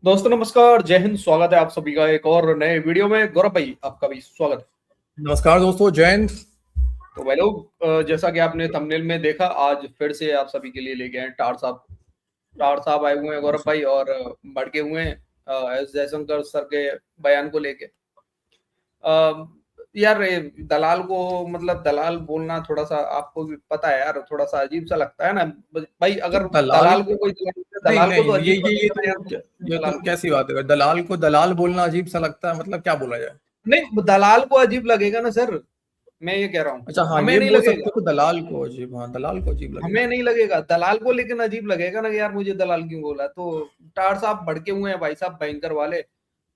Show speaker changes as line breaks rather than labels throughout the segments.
दोस्तों नमस्कार, जय हिंद। स्वागत है आप सभी का एक और नए वीडियो में। गौरव भाई, आपका भी स्वागत है।
नमस्कार दोस्तों, जय हिंद।
तो भाई लोग, जैसा कि आपने थंबनेल में देखा, आज फिर से आप सभी के लिए लेके आए टार साहब। टार साहब आए हुए हैं गौरव भाई, और भड़के हुए हैं एस जयशंकर सर के बयान को लेके। यार दलाल को, मतलब दलाल बोलना थोड़ा सा, आपको भी पता है यार, थोड़ा सा अजीब सा लगता है ना भाई।
तो
अगर
दलाल
दलाल को कोई
नहीं
दलाल को तो
नहीं,
अजीब
ये
लगेगा ना यार।
ये
दलाल
तुम
को
कैसी बात है? दलाल को दलाल बोलना अजीब सा लगता है, मतलब क्या बोला जाए?
नहीं, दलाल को अजीब लगेगा ना सर, मैं ये कह रहा हूँ।
अच्छा हाँ,
हमें
ये
नहीं
बोल
लगेगा,
सकते हो कि दलाल को अजीब, हाँ दलाल को अजीब लगेगा।
हमें नहीं लगेगा दलाल को, लेकिन अजीब लगेगा ना कि यार मुझे दलाल क्यों बोला। तो टार साहब भड़के हुए हैं भाई साहब, भयंकर वाले।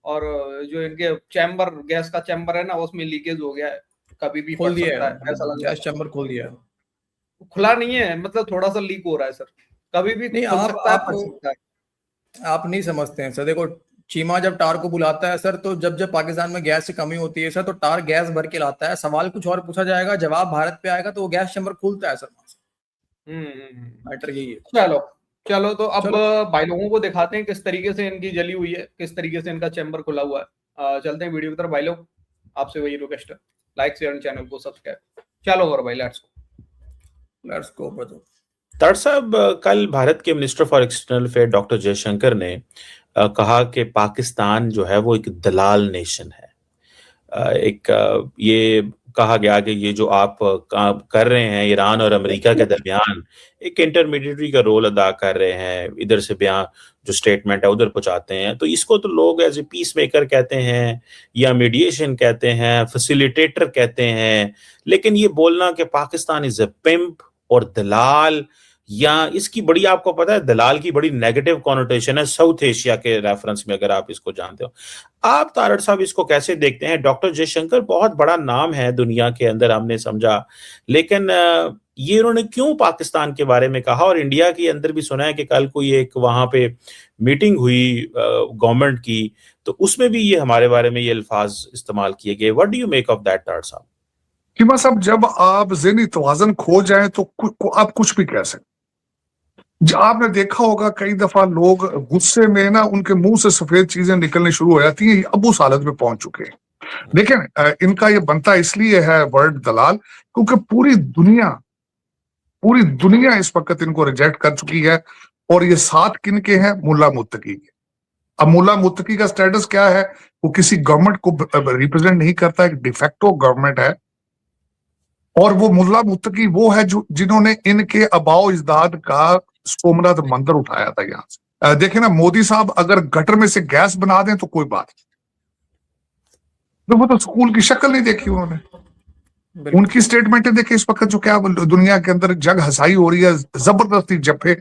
और जो इनके चैम्बर, गैस का चैम्बर है ना, उसमें लीकेज हो गया है, कभी भी
खोल
फट
दिया
सकता है
है,
ऐसा लग रहा
गैस चैम्बर खोल दिया है।
है। खुला नहीं है, मतलब थोड़ा सा लीक हो रहा है सर, कभी भी
नहीं,
खुल
आप
सकता है,
आप
फट सकता है।
आप नहीं समझते हैं सर। देखो, चीमा जब टार को बुलाता है सर, तो जब जब पाकिस्तान में गैस की कमी होती है सर, तो टार गैस भर के लाता है। सवाल कुछ और पूछा जाएगा, जवाब भारत पे आएगा, तो वो गैस चैम्बर खुलता है सर। मैटर यही है।
चलो चलो, तो अब
चलो,
भाई लोगों को दिखाते हैं किस तरीके से इनकी जली हुई है, किस तरीके से इनका चैम्बर खुला हुआ है। चलते हैं वीडियो की तरफ भाई लोग। आपसे वही रिक्वेस्ट है, लाइक शेयर चैनल को सब्सक्राइब। चलो और भाई, लेट्स
लेट्स गो ब्रदर।
तार साहब, कल भारत के minister for external affair doctor Jaishankar ने कहा कि पाकिस्तान जो है वो एक दलाल नेशन है। ये कहा गया कि ये जो आप कर रहे हैं ईरान और अमेरिका के दरमियान, एक इंटरमीडिएटरी का रोल अदा कर रहे हैं। इधर से बयान जो स्टेटमेंट है उधर पहुंचाते हैं, तो इसको तो लोग एज ए पीस मेकर कहते हैं या मीडिएशन कहते हैं, फैसिलिटेटर कहते हैं। लेकिन ये बोलना कि पाकिस्तान इज अ पिम्प और दलाल, या इसकी बड़ी, आपको पता है दलाल की बड़ी नेगेटिव कॉनोटेशन है साउथ एशिया के रेफरेंस में, अगर आप इसको जानते हो। आप तारड़ साहब इसको कैसे देखते हैं? डॉक्टर जयशंकर बहुत बड़ा नाम है दुनिया के अंदर, हमने समझा, लेकिन ये उन्होंने क्यों पाकिस्तान के बारे में कहा? और इंडिया के अंदर भी सुना है कि कल कोई एक वहां पे मीटिंग हुई गवर्नमेंट की, तो उसमें भी ये हमारे बारे में ये अल्फाज इस्तेमाल किए गए। What do you make of that Tarar साहब?
कीमा साहब, जब आप ज़हनी तवाज़ुन खो जाए तो आप कुछ भी कह सकते। आपने देखा होगा कई दफा लोग गुस्से में ना, उनके मुंह से सफेद चीजें निकलने शुरू हो जाती हैं। अब उस हालत में पहुंच चुके हैं। देखें, इनका ये बनता इसलिए है वर्ड दलाल, क्योंकि पूरी दुनिया इस वक्त इनको रिजेक्ट कर चुकी है। और ये साथ किन के हैं? मुल्ला मुत्तकी के। अब मुल्ला मुत्तकी का स्टेटस क्या है? वो किसी गवर्नमेंट को रिप्रेजेंट नहीं करता, एक डिफेक्टो गवर्नमेंट है। और वो मुल्ला मुत्तकी वो है जो जिन्होंने इनके अबाओ इजदाद का सोमनाथ मंदिर उठाया था यहां से। देखे ना, मोदी साहब अगर गटर में से गैस बना दें तो कोई बात नहीं, वो तो स्कूल की शक्ल नहीं देखी उन्होंने। उनकी स्टेटमेंटें देखे इस वक्त, जो क्या दुनिया के अंदर जग हंसाई हो रही है, जबरदस्ती जफे,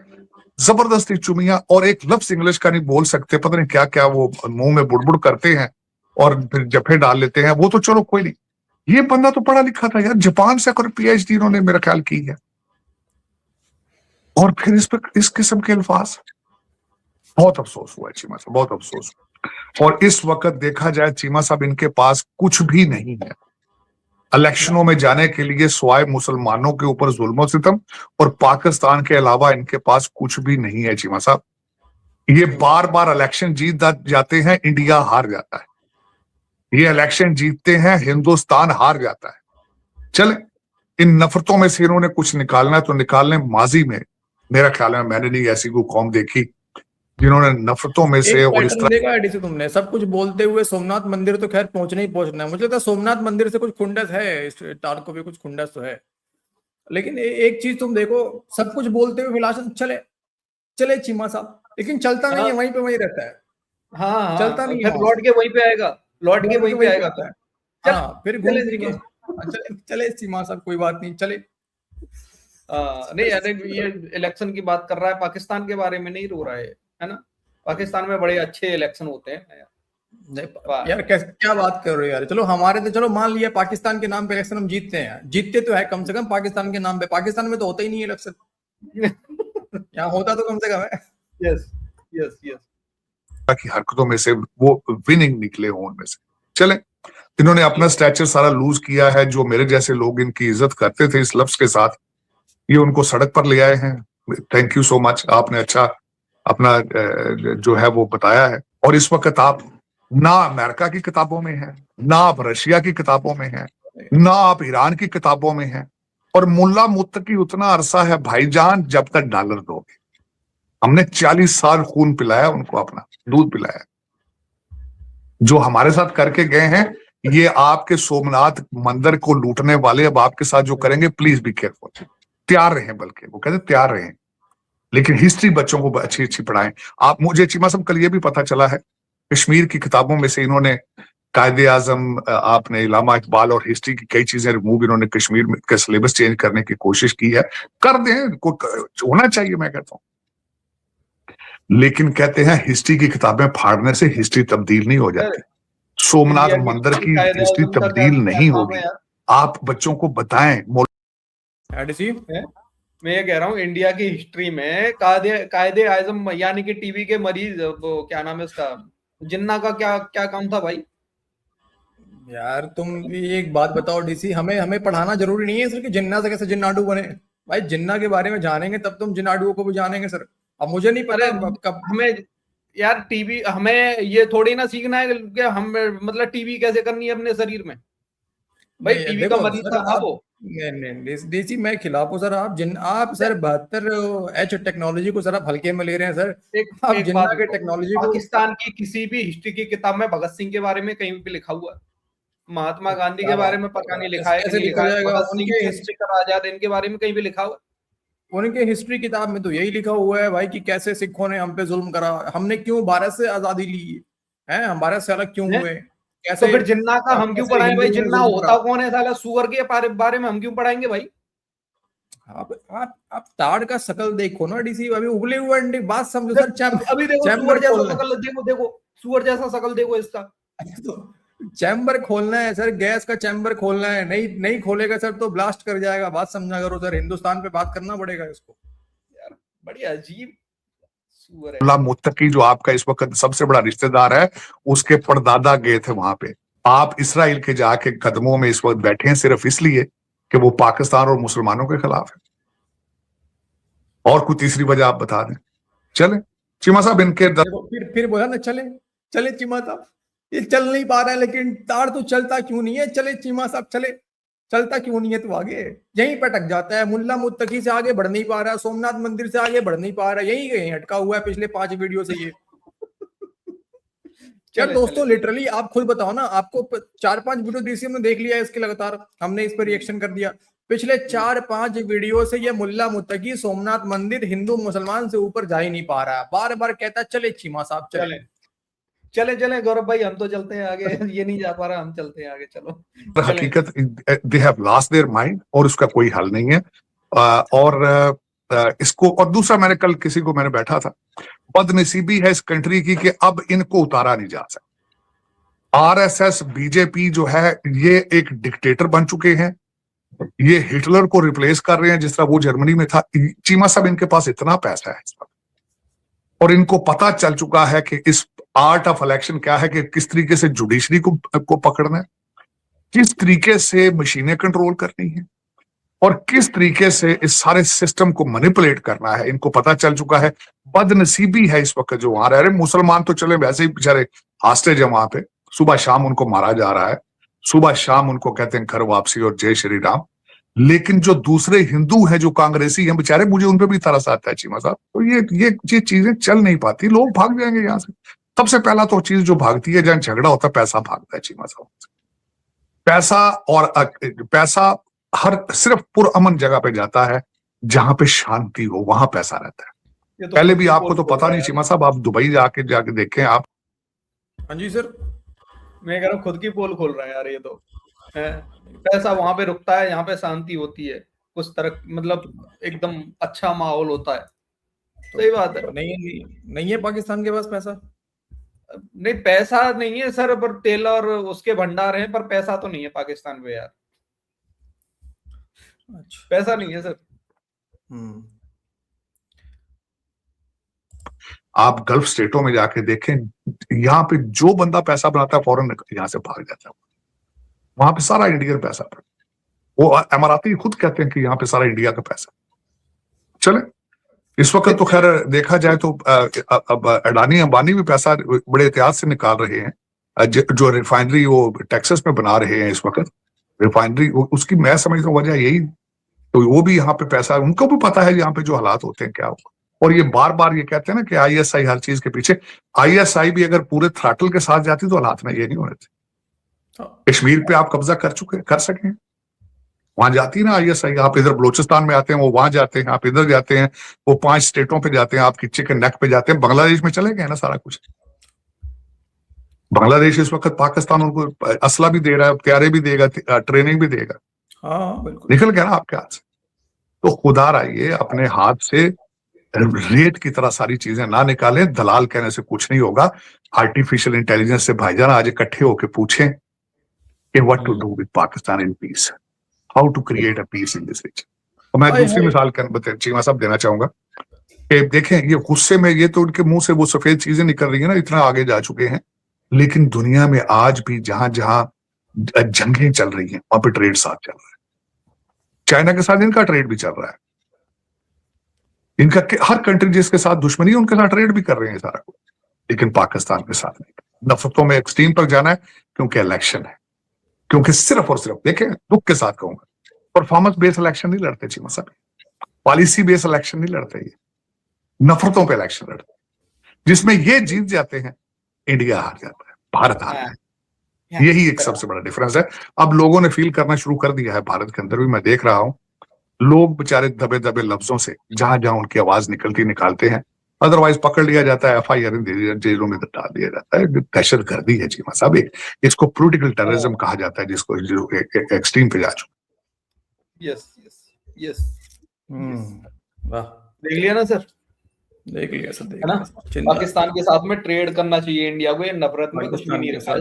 जबरदस्ती चुमिया, और एक लफ्ज इंग्लिश का नहीं बोल सकते, पता नहीं क्या क्या वो मुंह में बुड़बुड़ करते हैं और फिर जफे डाल लेते हैं। वो तो चलो कोई नहीं, ये बंदा तो पढ़ा लिखा था यार, जापान से अगर पीएचडी इन्होंने मेरा ख्याल की है, और फिर इस पर इस किस्म के अल्फाज। बहुत अफसोस हुआ है चीमा साहब, बहुत अफसोस। और इस वक्त देखा जाए चीमा साहब, इनके पास कुछ भी नहीं है इलेक्शनों में जाने के लिए, स्वाय मुसलमानों के ऊपर जुल्म सितम, और पाकिस्तान के अलावा इनके पास कुछ भी नहीं है चीमा साहब। ये बार बार इलेक्शन जीत जाते हैं, इंडिया हार जाता है। ये इलेक्शन जीतते हैं, हिंदुस्तान हार जाता है। चले, इन नफरतों में से इन्होंने कुछ निकालना है तो निकालने। माजी में मेरा ख्याल है मैंने नहीं ऐसी कोई कौम देखी जिन्होंने नफरतों में से, और इस तरह
देखा है डीसी तुमने सब कुछ बोलते हुए, सोमनाथ मंदिर तो खैर पहुंचना ही पहुंचना है। मुझे लगता है सोमनाथ मंदिर से कुछ खुंडस है, इस टार को भी कुछ खुंडस तो है। लेकिन एक चीज तुम देखो, सब कुछ बोलते हुए फिलहाल चले चले चीमा साहब, लेकिन चलता नहीं है, वहीं पे वहीं रहता है।
हाँ
चलता
हाँ,
नहीं
फिर
है,
लौट के वहीं पे आएगा, लौट के वहीं पे आएगा।
आता है।
चल,
हाँ, फिर घूम फिर के चले चीमा साहब, कोई बात नहीं, चले।
नहीं अरे, ये इलेक्शन की बात कर रहा है, पाकिस्तान के बारे में नहीं रो रहा है ना। पाकिस्तान में बड़े अच्छे इलेक्शन होते हैं
यार क्या बात कर रहे हो यार। चलो हमारे तो, चलो मान लिया पाकिस्तान के नाम पे इलेक्शन हम जीतते हैं, जीतते तो है कम से कम पाकिस्तान के नाम पे। पाकिस्तान में तो होता ही नहीं है इलेक्शन। यहाँ होता तो कम से कम है।
Yes yes yes.
की हरकतों में से वो विनिंग निकले हो उनमें से। चले, इन्होंने अपना स्टैचर सारा लूज किया है। जो मेरे जैसे लोग इनकी इज्जत करते थे इस लफ्ज के साथ, ये उनको सड़क पर ले आए हैं। थैंक यू सो मच, आपने अच्छा अपना जो है वो बताया है। और इस वक्त आप ना अमेरिका की किताबों में हैं, ना आप रशिया की किताबों में हैं, ना आप ईरान की किताबों में हैं, और मुल्ला मुत्तकी उतना अरसा है भाईजान जब तक डॉलर दोगे। हमने 40 साल खून पिलाया उनको, अपना दूध पिलाया। जो हमारे साथ करके गए हैं, ये आपके सोमनाथ मंदिर को लूटने वाले अब आपके साथ जो करेंगे, प्लीज बी केयरफुल, तैयार रहें। बल्कि वो कहते तैयार रहें, लेकिन हिस्ट्री बच्चों को अच्छी अच्छी पढ़ाएं। आप, मुझे चीमा साहब कल ये भी पता चला है, कश्मीर की किताबों में से इन्होंने कायदे आजम, आपने इलामा इकबाल और हिस्ट्री की कई चीजें रिमूव, इन्होंने कश्मीर में का सिलेबस चेंज करने की कोशिश की है। कर दें, होना चाहिए, मैं कहता हूं। लेकिन कहते हैं हिस्ट्री की किताबें फाड़ने से हिस्ट्री तब्दील नहीं हो जाती। सोमनाथ मंदिर की हिस्ट्री तब्दील नहीं होगी। आप बच्चों को बताएं।
मैं ये कह रहा हूँ, इंडिया की हिस्ट्री में कायदे आजम यानी कि टीबी के मरीज, वो क्या नाम है उसका, जिन्ना का क्या क्या काम था भाई?
यार तुम भी एक बात बताओ डीसी, हमें पढ़ाना जरूरी नहीं है सर कि जिन्ना से कैसे जिन्नाडू बने। भाई जिन्ना के बारे में जानेंगे तब तुम जिन्नाडुओं को भी जानेंगे सर। अब मुझे नहीं पता कब
हमें यार टीबी, हमें ये थोड़ी ना सीखना है कि हम मतलब टीबी कैसे करनी है अपने शरीर में। भाई टीबी का मरीज था ना वो।
नहीं डीसी मैं खिलाफ हूँ सर। आप सर 72H टेक्नोलॉजी को सर आप हल्के में ले रहे हैं सर। आप जिन्ना के टेक्नोलॉजी को,
पाकिस्तान की किसी भी हिस्ट्री की किताब में भगत सिंह के बारे में कहीं भी लिखा हुआ है, महात्मा गांधी के बारे में पता नहीं लिखा है,
कैसे लिखा जाएगा?
उनके चंद्रशेखर आजाद, इनके बारे में कहीं भी लिखा हुआ है?
उनके हिस्ट्री किताब में तो यही लिखा हुआ है भाई कि कैसे सिखों ने हम पे जुल्म करा, हमने क्यों भारत से आजादी ली है, हम भारत से अलग क्यों हुए, कैसे।
तो फिर जिन्ना का हम क्यों पढ़ाएं भाई? जिन्ना होता कौन है साला? सुअर के बारे में हम क्यों पढ़ाएंगे भाई?
आप ताड़ का शकल देखो ना डीसी, अभी उगले हुए अंडे, बात समझो सर।
अभी देखो सुअर जैसा शकल देखो, सुअर जैसा शकल देखो इसका।
तो चैम्बर खोलना है सर, गैस का चैम्बर खोलना है, नहीं खोलेगा सर तो ब्लास्ट कर जाएगा। बात समझा करो सर, हिंदुस्तान पे बात करना पड़ेगा इसको।
यार बड़ी अजीब सुअर है।
मुल्ला मुत्तकी जो आपका इस वक्त सबसे बड़ा रिश्तेदार है, उसके परदादा गए थे वहां पे। आप इसराइल के जाके कदमों में इस वक्त बैठे हैं सिर्फ इसलिए कि वो पाकिस्तान और मुसलमानों के खिलाफ है। और कुछ तीसरी वजह आप बता दें। चले चीमा साहब, इनके
फिर बोला ना चले चीमा साहब, ये चल नहीं पा रहा है, लेकिन ताड़ तो चलता क्यों नहीं है? चले चीमा साहब चले, चलता क्यों नहीं है? तो आगे यहीं पे अटक जाता है। मुल्ला मुत्तकी से आगे बढ़ नहीं पा रहा है, सोमनाथ मंदिर से आगे बढ़ नहीं पा रहा है, यहीं अटका हुआ है पिछले 5 वीडियो से ये। यार दोस्तों लिटरली आप खुद बताओ ना, आपको 4-5 वीडियो डीसी हमने देख लिया है इसके लगातार, हमने इस पर रिएक्शन कर दिया। पिछले 4-5 वीडियो से ये मुल्ला मुत्तकी सोमनाथ मंदिर हिंदू मुसलमान से ऊपर जा ही नहीं पा रहा है, बार बार कहता है चले चीमा साहब
चले गौरव भाई, हम तो चलते हैं आगे। ये नहीं जा पा रहा, हम चलते हैं आगे, चलो।
हकीकत they have lost their mind, और उसका कोई हल नहीं है। और इसको, और दूसरा, मैंने कल किसी को मैंने बैठा था, बदनसीबी है इस कंट्री की कि अब इनको उतारा नहीं जा सकता। आरएसएस बीजेपी जो है, ये एक डिक्टेटर बन चुके हैं, ये हिटलर को रिप्लेस कर रहे हैं जिस तरह वो जर्मनी में था। चीमा साहब, इनके पास इतना पैसा है और इनको पता चल चुका है कि इस आर्ट ऑफ इलेक्शन क्या है, कि किस तरीके से जुडिशरी को पकड़ना है, किस तरीके से मशीनें कंट्रोल करनी है, और किस तरीके से इस सारे सिस्टम को मैनिपुलेट करना है, इनको पता चल चुका है। बदनसीबी है इस वक्त जो वहां रह रहे मुसलमान, तो चले वैसे ही बेचारे हॉस्टेज है वहां पे, सुबह शाम उनको मारा जा रहा है, सुबह शाम उनको कहते हैं घर वापसी और जय श्री राम। लेकिन जो दूसरे हिंदू हैं, जो कांग्रेसी हैं बेचारे, मुझे उन पे भी तरस आता है चीमा साहब। तो ये चीजें चल नहीं पाती, लोग भाग जाएंगे यहाँ से। सबसे पहला तो चीज जो भागती है, जहां झगड़ा होता है, पैसा भागता है चीमा साहब। पैसा, और पैसा सिर्फ पुरअमन जगह पे जाता है, जहां पे शांति हो वहां पैसा रहता है। तो पहले भी आपको तो पता नहीं चीमा साहब, आप दुबई जाके देखें आप।
हाँ जी सर,
मैं कह रहा हूँ खुद की पोल खोल रहा है यार ये तो है। पैसा वहां पे रुकता है, यहाँ पे शांति होती है, कुछ तरह मतलब एकदम अच्छा माहौल होता है। सही बात है।
नहीं है पाकिस्तान के पास पैसा,
नहीं पैसा नहीं है सर, पर तेल और उसके भंडार हैं, पर पैसा तो नहीं है पाकिस्तान में यार। अच्छा, पैसा नहीं है सर।
आप गल्फ स्टेटों में जाके देखें, यहाँ पे जो बंदा पैसा बनाता है फौरन यहाँ से भाग जाता है। वहां पे सारा इंडियन पैसा, वो अमाराती खुद कहते हैं कि यहाँ पे सारा इंडिया का पैसा। चले इस वक्त तो खैर देखा जाए तो अब अडानी अंबानी भी पैसा बड़े एहतियात से निकाल रहे हैं। जो रिफाइनरी वो टेक्सास में बना रहे हैं इस वक्त रिफाइनरी, उसकी मैं समझता हूँ वजह यही, तो वो भी यहाँ पे पैसा, उनको भी पता है यहाँ पे जो हालात होते हैं क्या होगा। और ये बार बार ये कहते हैं ना कि आईएसआई हर चीज के पीछे, आईएसआई भी अगर पूरे थ्रॉटल के साथ जाती तो हालात में ये नहीं होने थे। कश्मीर पे आप कब्जा कर सके, वहां जाती है ना आईएसआई। आप इधर बलोचिस्तान में आते हैं, वो वहां जाते हैं, आप इधर जाते हैं, वो 5 स्टेटों पे जाते हैं, आप किच्चे के नेक पे जाते हैं। बांग्लादेश में चले गए ना सारा कुछ। बांग्लादेश इस वक्त पाकिस्तान उनको असला भी दे रहा है, हथियारे भी देगा, ट्रेनिंग भी देगा।
हाँ बिल्कुल,
निकल गया ना आपके हाथ से। तो खुदा रहिए, अपने हाथ से रेत की तरह सारी चीजें ना निकालें। दलाल कहने से कुछ नहीं होगा। आर्टिफिशियल इंटेलिजेंस से भाईजान आज इकट्ठे होकर पूछें कि what to do with Pakistan in peace, how to create a peace in this region. तो मैं दूसरी मिसाल चीमा साहब देना चाहूंगा कि देखें, ये गुस्से में ये तो उनके मुंह से वो सफेद चीजें निकल रही है ना, इतना आगे जा चुके हैं, लेकिन दुनिया में आज भी जहां जहां जंगें चल रही हैं वहां पे ट्रेड साथ चल रहा है। चाइना के साथ इनका ट्रेड भी चल रहा है, इनका हर कंट्री जिसके साथ दुश्मनी है उनके साथ ट्रेड भी कर रहे हैं सारा कुछ, लेकिन पाकिस्तान के साथ नहीं। नफरतों में एक्सट्रीम पर जाना है क्योंकि इलेक्शन है, क्योंकि सिर्फ और सिर्फ देखें, दुख के साथ कहूंगा, परफॉर्मेंस बेस्ड इलेक्शन नहीं लड़ते चीमा साहब, पॉलिसी बेस्ड इलेक्शन नहीं लड़ते, ये नफरतों पे इलेक्शन लड़ते, जिसमें ये जीत जाते हैं इंडिया हार जाता है, भारत हार जाता है। यही एक सबसे बड़ा डिफरेंस है। अब लोगों ने फील करना शुरू कर दिया है, भारत के अंदर भी मैं देख रहा हूं, लोग बेचारे दबे दबे लफ्जों से जहां जहां उनकी आवाज निकालते हैं, अदरवाइज पकड़ लिया जाता है, एफआईआर जेलों में डाल दिया जाता है। दहशत गर्दी है चीमा साहब, इसको पॉलिटिकल टेररिज्म कहा जाता है, जिसको एक्सट्रीम पे जा चुका।
यस यस यस,
वाह,
देख लिया ना सर,
देख लिया सर, देख
है ना।
लिया।
पाकिस्तान के साथ में ट्रेड करना चाहिए इंडिया को, ये नफरत में कुछ भी नहीं रखा है।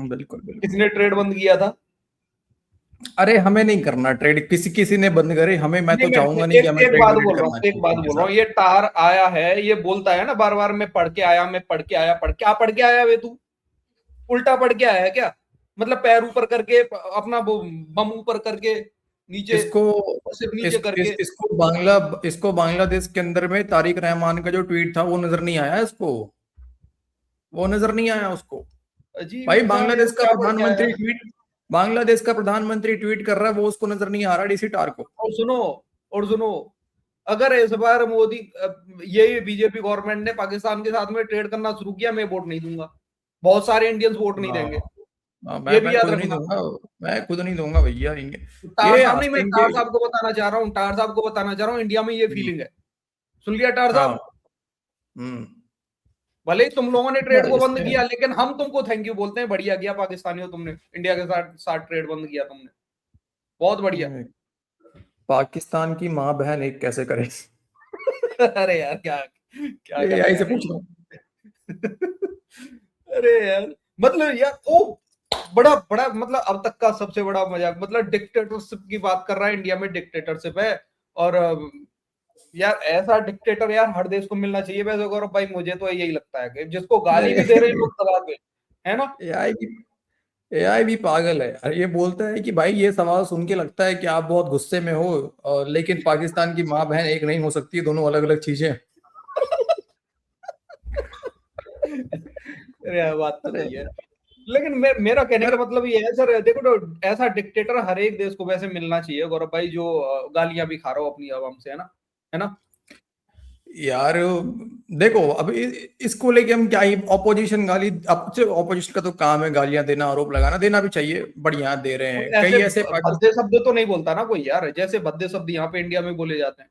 बिल्कुल।
किसने ट्रेड बंद किया था?
अरे हमें नहीं करना ट्रेड, किसी ने बंद करे, हमें, मैं तो चाहूंगा नहीं कि हमें
एक बात बोल रहा हूँ, ये टार आया है, ये बोलता है ना बार बार, मैं पढ़ के आया, क्या पढ़ के आया वे तू? उल्टा पढ़ के आया है क्या? मतलब पैर ऊपर करके, अपना वो बम ऊपर करके, नीचे सिर्फ नीचे करके।
इसको बांग्लादेश के अंदर में तारिक रहमान का जो ट्वीट था वो नजर नहीं आया, इसको वो नजर नहीं आया उसको। भाई बांग्लादेश का प्रधानमंत्री ट्वीट कर रहा है, वो उसको नजर नहीं आ रहा डीसी टार को।
और सुनो, अगर इस बार मोदी, ये बीजेपी गवर्नमेंट ने पाकिस्तान के साथ में ट्रेड करना शुरू किया, मैं वोट नहीं दूंगा, बहुत सारे इंडियंस वोट नहीं देंगे।
मैं खुद नहीं दूंगा भैया।
टार साहब को बताना चाह रहा हूँ, इंडिया में ये फीलिंग है। सुन लिया टार साहब? भले ही तुम लोगों ने ट्रेड को बंद किया, लेकिन हम तुमको थैंक यू बोलते हैं, बढ़िया किया पाकिस्तानियों, तुमने इंडिया के साथ ट्रेड बंद किया, तुमने बहुत बढ़िया।
पाकिस्तान की माँ बहन एक कैसे करे?
अरे यार क्या
एआई से पूछ रहा।
अरे यार मतलब यार, ओ बड़ा मतलब अब तक का सबसे बड़ा मजाक, मतलब डिक्टेटरशिप की बात कर रहा है, इंडिया में डिक्टेटरशिप है। और यार ऐसा डिक्टेटर यार हर देश को मिलना चाहिए वैसे गौरव भाई, मुझे तो यही लगता है कि जिसको गाली भी दे रहे हैं लोग दबा के, है ना।
एआई भी पागल है, ये बोलता है कि भाई ये सवाल सुन के लगता है कि आप बहुत गुस्से में हो, और लेकिन पाकिस्तान की माँ बहन एक नहीं हो सकती, दोनों अलग अलग चीजें।
अरे बात तो सही है, लेकिन मेरा कहने का मतलब ये है सर, देखो तो ऐसा डिक्टेटर हर एक देश को वैसे मिलना चाहिए गौरव भाई, जो गालियां भी खा रहा हो अपनी आवाम से, है ना
यार। देखो अब इसको लेके हम क्या ही ऑपोजिशन गाली, ऑपोजिशन का तो काम है गालियां देना, आरोप लगाना, देना भी चाहिए, बढ़िया दे रहे हैं। कई ऐसे
भद्दे शब्द तो नहीं बोलता ना कोई यार, जैसे भद्दे शब्द यहाँ पे इंडिया में बोले जाते हैं।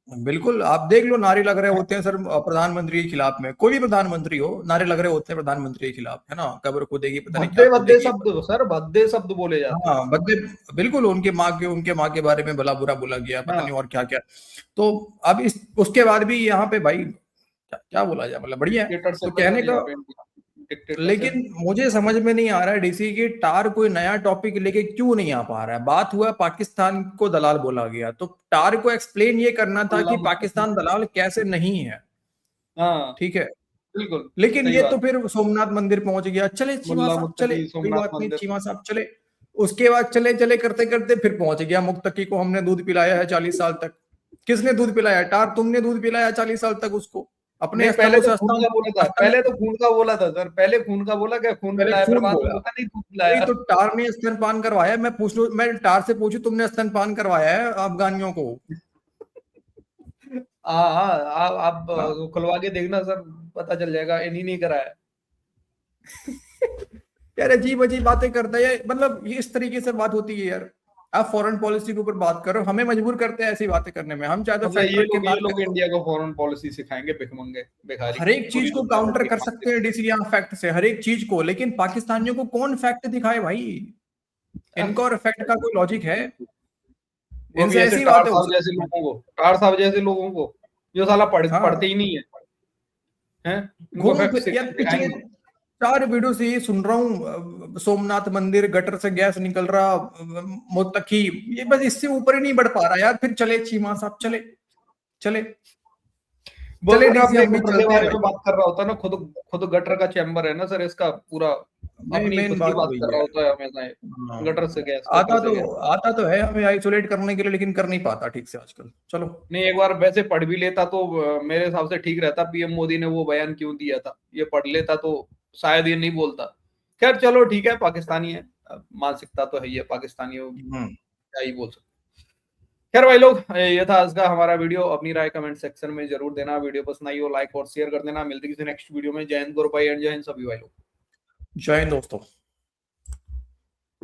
बिल्कुल, आप देख लो, नारे लग रहे होते हैं सर प्रधानमंत्री के खिलाफ में, कोई भी प्रधानमंत्री हो, नारे लग रहे होते हैं प्रधानमंत्री के खिलाफ, है ना। कब्र खुदेगी, पता नहीं क्या
भद्दे शब्द सर, भद्दे शब्द बोले जाते हैं।
हाँ भद्दे, बिल्कुल। उनके माँ के बारे में भला बुरा बोला गया, पता नहीं और क्या क्या। तो अब उसके बाद भी यहाँ पे भाई क्या बोला जाए, मतलब बढ़िया है तो कहने का। लेकिन मुझे समझ में नहीं आ रहा है डीसी की टार कोई नया टॉपिक लेके क्यों नहीं आ पा रहा है। बात हुआ पाकिस्तान को दलाल बोला गया, तो टार को एक्सप्लेन ये करना था कि पाकिस्तान दलाल कैसे नहीं है, ठीक है,
बिल्कुल।
लेकिन ये तो फिर सोमनाथ मंदिर पहुंच गया। चले चीमा साहब, चले, कोई बात नहीं चीमा साहब, चले। उसके बाद चले करते करते फिर पहुंच गया मुक्तकी को हमने दूध पिलाया है 40 साल तक, किसने दूध पिलाया? टार तुमने दूध पिलाया 40 साल तक उसको अपने
नहीं, पहले
स्तनों
तो
से
खून का बोला था, पहले तो खून का बोला था सर, पहले खून का बोला, क्या खून
पहले
पिलाया, फिर
खून
बाद में
बोला।
बोला नहीं दूध पिलाया।
नहीं तो टार ने स्तनपान करवाया। मैं टार से पूछूं तुमने स्तनपान करवाया है अफगानियों को?
हाँ, आप
हाँ।
खुलवा के देखना सर, पता चल जाएगा, इन्हीं नहीं कराया।
यार अजीब अजीब बातें करता है मतलब ये इस तरीके से बात होती है यार। आप फॉरेन पॉलिसी के ऊपर बात करो, हमें मजबूर करते हैं ऐसी बातें करने में। हम चाहे तो
मतलब
फैक्ट रख के
ये
बात
लोग
करें।
इंडिया को फॉरेन पॉलिसी सिखाएंगे, भिखमंगे भिखारी,
हर एक
पूरी
चीज को
दुनिया में
काउंटर
भीख
कर
मांगते
सकते हैं डीसी या फैक्ट से, हर एक चीज को। लेकिन पाकिस्तानियों को कौन फैक्ट दिखाए भाई?
हैं।
इनका और फैक्ट का कोई लॉजिक है?
वो भी
इनसे
ऐसे
ऐसी
टार
बातें हो
साहब जैसे
सकती हैं।
लोगों को, टार साहब जैसे लोगों को जो साला पढ़ते
हाँ,
ही नहीं है, हैं, इनको
घूम
फैक्ट
फिर यार पिछले
सिखाएंगे।
4 वीडियो से ये सुन रहा हूँ, सोमनाथ मंदिर गटर से गैस निकल रहा, मुत्तकी, ये बस इससे ऊपर ही नहीं बढ़ पा रहा यार। फिर चले चीमा साहब, चले चले
वो
चले
अगर
डीसी,
अपने
हम भी
गटर के
चलते हैं
बारे
भाई।
में बात कर रहा होता ना, खुद खुद गटर का चैम्बर है ना सर इसका पूरा,
नहीं,
अपनी
मेन
खुद की
बात
बात
वही
कर
है।
रहा होता है हमेशा ये,
हाँ,
गटर से गैस, गटर से गैस।
आता तो है हमें आइसोलेट करने के लिए, लेकिन कर नहीं पाता ठीक से आजकल। चलो।
नहीं, एक बार वैसे पढ़ भी लेता तो मेरे हिसाब से ठीक रहता। पीएम मोदी ने वो बयान क्यों दिया था, ये पढ़ लेता तो शायद ये नहीं बोलता। खैर चलो ठीक है, पाकिस्तानी है, मानसिकता तो है ये पाकिस्तानी हो,
हम्म।
क्या ही बोल सकते। खैर भाई लोग, ये था आज का हमारा वीडियो। अपनी राय कमेंट सेक्शन में जरूर देना, वीडियो पसंद आई हो लाइक और शेयर कर देना। मिलते किसी नेक्स्ट वीडियो में। जय हिंद, गुरु भाई एंड जय हिंद सभी भाई लोग।
जय हिंद दोस्तों।